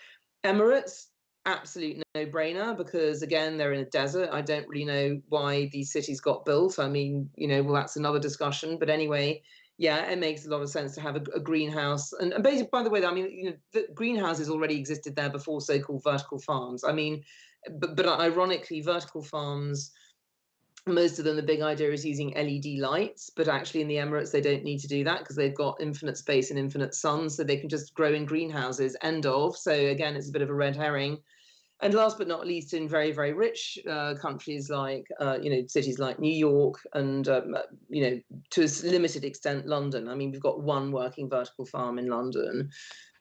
Emirates, absolute no-brainer, because again, they're in a desert. I don't really know why these cities got built. I mean, well, that's another discussion. But anyway, yeah, it makes a lot of sense to have a greenhouse. And basically, by the way, I mean, the greenhouses already existed there before so-called vertical farms. I mean, but ironically, vertical farms, most of them, the big idea is using LED lights, but actually in the Emirates, they don't need to do that because they've got infinite space and infinite sun, so they can just grow in greenhouses, end of. So again, it's a bit of a red herring. And last but not least, in very, very rich countries like, cities like New York and, to a limited extent, London. I mean, we've got one working vertical farm in London.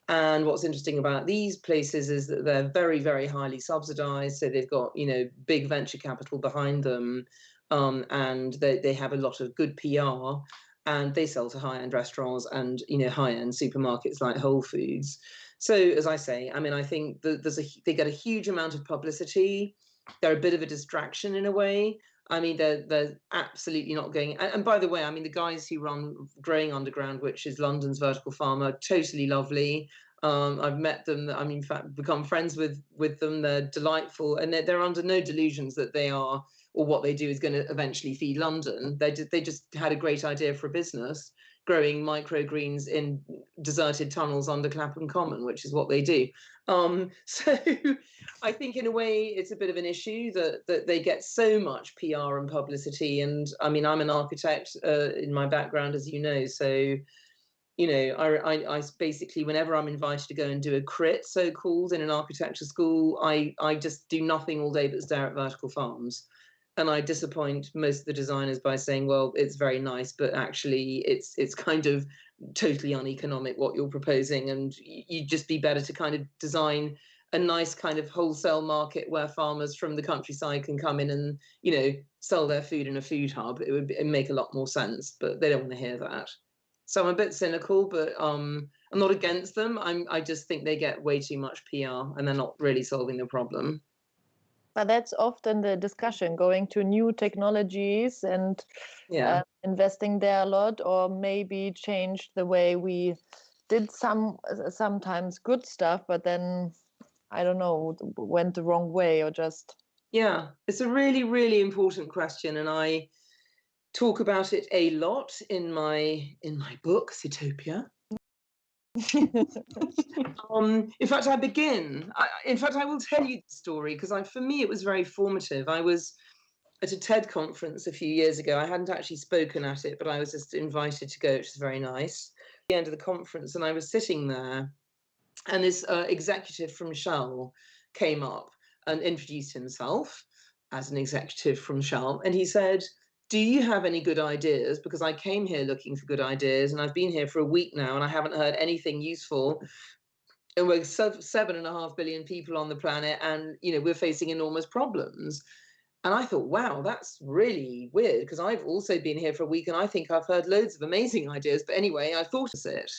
And what's interesting about these places is that they're very, very highly subsidized. So they've got, big venture capital behind them. And they have a lot of good PR. And they sell to high-end restaurants and, high-end supermarkets like Whole Foods. So, as I say, I mean, I think that they get a huge amount of publicity. They're a bit of a distraction in a way. I mean, they're absolutely not going. And by the way, I mean, the guys who run Growing Underground, which is London's vertical farm, are totally lovely. I've met them. I mean, in fact, become friends with them. They're delightful, and they're under no delusions that they are, or what they do is going to eventually feed London. They just had a great idea for a business, growing microgreens in deserted tunnels under Clapham Common, which is what they do. So I think in a way it's a bit of an issue that they get so much PR and publicity. And I mean, I'm an architect in my background, as you know, so I basically, whenever I'm invited to go and do a crit, so-called, in an architecture school, I just do nothing all day but stare at vertical farms. And I disappoint most of the designers by saying, well, it's very nice, but actually it's kind of totally uneconomic what you're proposing. And you'd just be better to kind of design a nice kind of wholesale market where farmers from the countryside can come in and, sell their food in a food hub. It'd make a lot more sense, but they don't want to hear that. So I'm a bit cynical, but I'm not against them. I just think they get way too much PR and they're not really solving the problem. But that's often the discussion, going to new technologies and investing there a lot, or maybe change the way we did sometimes good stuff, but then, I don't know, went the wrong way or just... Yeah, it's a really, really important question. And I talk about it a lot in my book, Sitopia. In fact, I will tell you the story because for me, it was very formative. I was at a TED conference a few years ago. I hadn't actually spoken at it, but I was just invited to go, which is very nice. At the end of the conference, and I was sitting there, and this executive from Shell came up and introduced himself as an executive from Shell. And he said, do you have any good ideas? Because I came here looking for good ideas, and I've been here for a week now, and I haven't heard anything useful. And we're 7.5 billion people on the planet, and we're facing enormous problems. And I thought, wow, that's really weird, because I've also been here for a week, and I think I've heard loads of amazing ideas. But anyway, I thought of it.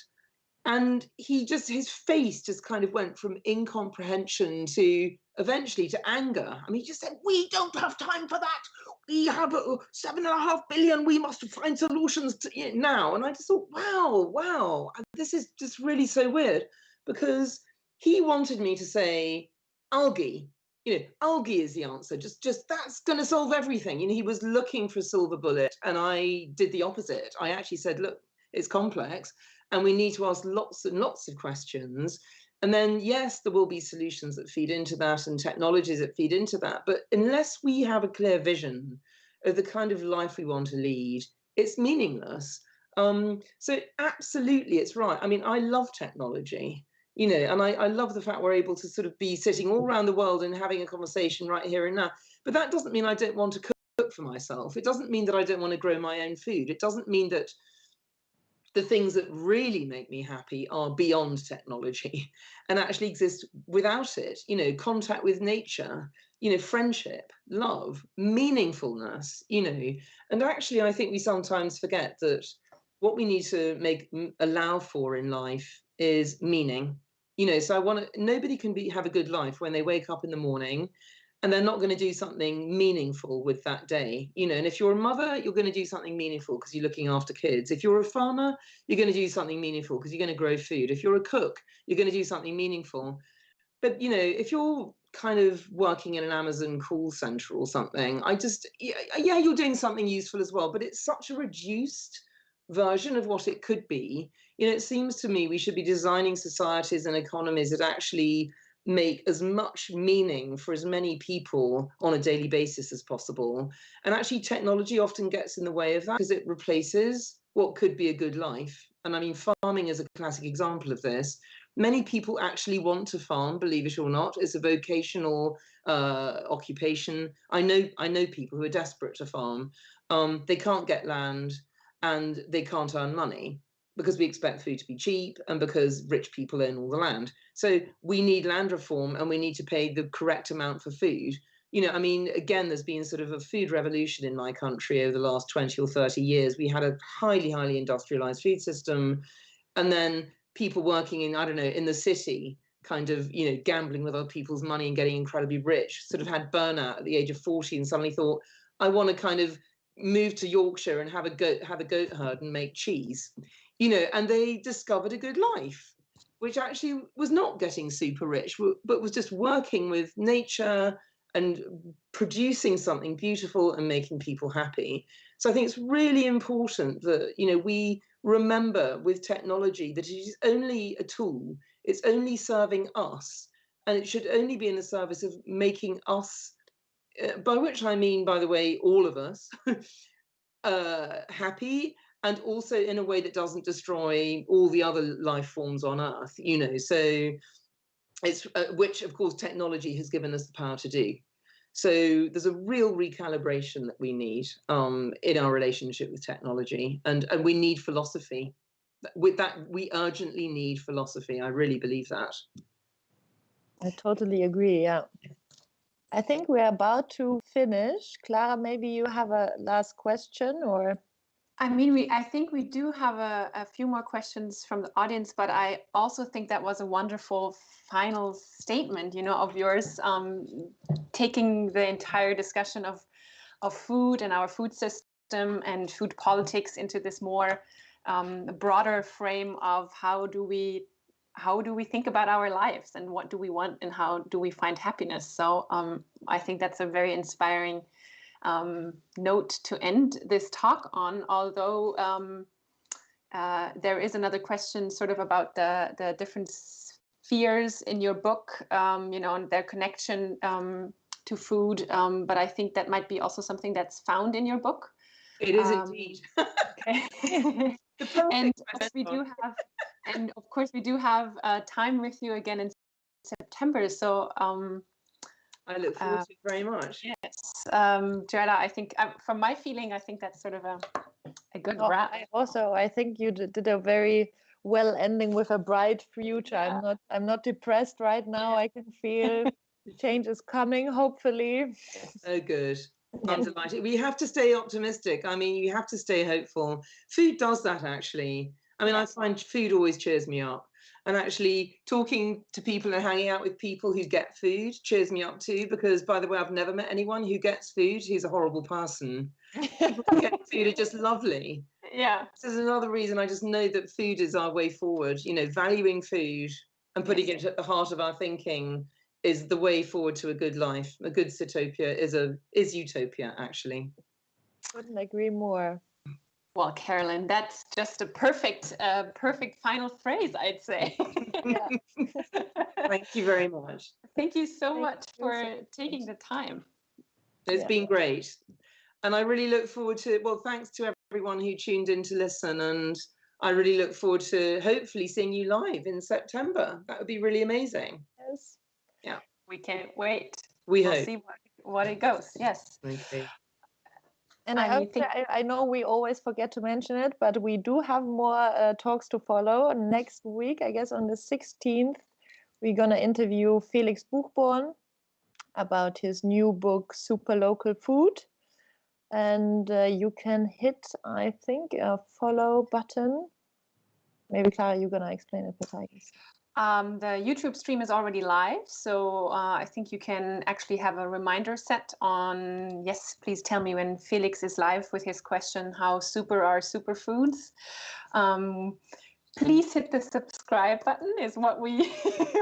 And his face just kind of went from incomprehension to eventually to anger. I mean, he just said, we don't have time for that. We have 7.5 billion. We must find solutions now. And I just thought, wow, this is just really so weird, because he wanted me to say algae. algae is the answer. Just that's going to solve everything. He was looking for a silver bullet, and I did the opposite. I actually said, look, it's complex, and we need to ask lots and lots of questions. And then, yes, there will be solutions that feed into that and technologies that feed into that. But unless we have a clear vision of the kind of life we want to lead, it's meaningless. So absolutely, it's right. I mean, I love technology, and I love the fact we're able to sort of be sitting all around the world and having a conversation right here and now. But that doesn't mean I don't want to cook for myself. It doesn't mean that I don't want to grow my own food. It doesn't mean that the things that really make me happy are beyond technology and actually exist without it. Contact with nature, friendship, love, meaningfulness, and actually I think we sometimes forget that what we need to allow for in life is meaning. So nobody can have a good life when they wake up in the morning and they're not going to do something meaningful with that day. And if you're a mother, you're going to do something meaningful because you're looking after kids. If you're a farmer, you're going to do something meaningful because you're going to grow food. If you're a cook, you're going to do something meaningful. But, if you're kind of working in an Amazon call center or something, you're doing something useful as well, but it's such a reduced version of what it could be. It seems to me we should be designing societies and economies that actually make as much meaning for as many people on a daily basis as possible. And actually technology often gets in the way of that because it replaces what could be a good life. And I mean, farming is a classic example of this. Many people actually want to farm, believe it or not. It's a vocational occupation. I know people who are desperate to farm. They can't get land and they can't earn money because we expect food to be cheap and because rich people own all the land. So we need land reform and we need to pay the correct amount for food. Again, there's been sort of a food revolution in my country over the last 20 or 30 years. We had a highly, highly industrialized food system. And then people working in the city, kind of, gambling with other people's money and getting incredibly rich, sort of had burnout at the age of 40 and suddenly thought, I want to kind of move to Yorkshire and have a goat herd and make cheese. And they discovered a good life, which actually was not getting super rich, but was just working with nature and producing something beautiful and making people happy. So I think it's really important that, we remember with technology that it is only a tool. It's only serving us, and it should only be in the service of making us, by which I mean, by the way, all of us, happy, and also in a way that doesn't destroy all the other life forms on Earth, so it's which of course technology has given us the power to do. So there's a real recalibration that we need in our relationship with technology, and we need philosophy. With that, we urgently need philosophy. I really believe that. I totally agree, yeah. I think we're about to finish. Clara, maybe you have a last question, or? I think we do have a few more questions from the audience, but I also think that was a wonderful final statement, of yours, taking the entire discussion of food and our food system and food politics into this more broader frame of how do we think about our lives and what do we want and how do we find happiness. So I think that's a very inspiring note to end this talk on, although there is another question sort of about the different spheres in your book, and their connection to food. But I think that might be also something that's found in your book. It is indeed. Okay. And of course we do have time with you again in September. So I look forward to it very much. Yes, Joanna, I think from my feeling, I think that's sort of a good wrap. I think you did a very well ending with a bright future. Yeah. I'm not depressed right now. Yeah. I can feel change is coming, hopefully. Oh, good. I'm delighted. We have to stay optimistic. You have to stay hopeful. Food does that, actually. I find food always cheers me up. And actually talking to people and hanging out with people who get food cheers me up too, because, by the way, I've never met anyone who gets food who's a horrible person. People who get food are just lovely. Yeah. This is another reason I just know that food is our way forward, valuing food and putting it at the heart of our thinking is the way forward to a good life. A good Sitopia is utopia, actually. Couldn't agree more. Well, Carolyn, that's just a perfect final phrase, I'd say. Yeah. Thank you very much. Thank you so Thank much you for so taking much. the time. It's been great. And I really look forward to, well, thanks to everyone who tuned in to listen. And I really look forward to hopefully seeing you live in September. That would be really amazing. Yes. Yeah. We can't wait. We'll hope. See what it goes. Yes. Okay. And I know we always forget to mention it, but we do have more talks to follow. Next week, I guess on the 16th, we're going to interview Felix Buchborn about his new book, Super Local Food. And you can hit, I think, a follow button. Maybe, Clara, you're going to explain it precisely. The YouTube stream is already live, so I think you can actually have a reminder set on, yes, please tell me when Felix is live with his question, how super are superfoods? Please hit the subscribe button is what we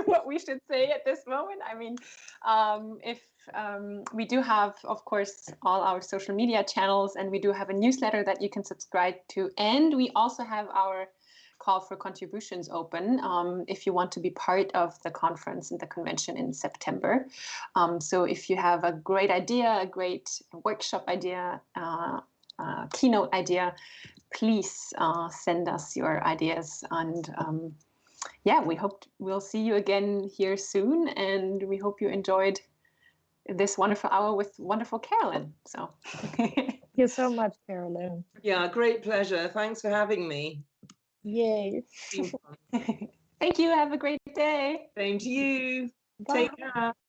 what we should say at this moment. I mean, if we do have, of course, all our social media channels, and we do have a newsletter that you can subscribe to, and we also have our call for contributions open if you want to be part of the conference and the convention in September. So if you have a great idea, a great workshop idea, keynote idea, please send us your ideas. And yeah, we hope we'll see you again here soon. And we hope you enjoyed this wonderful hour with wonderful Carolyn. So thank you so much, Carolyn. Yeah, great pleasure. Thanks for having me. Yay. Thank you. Have a great day. Same to you. Bye. Take care.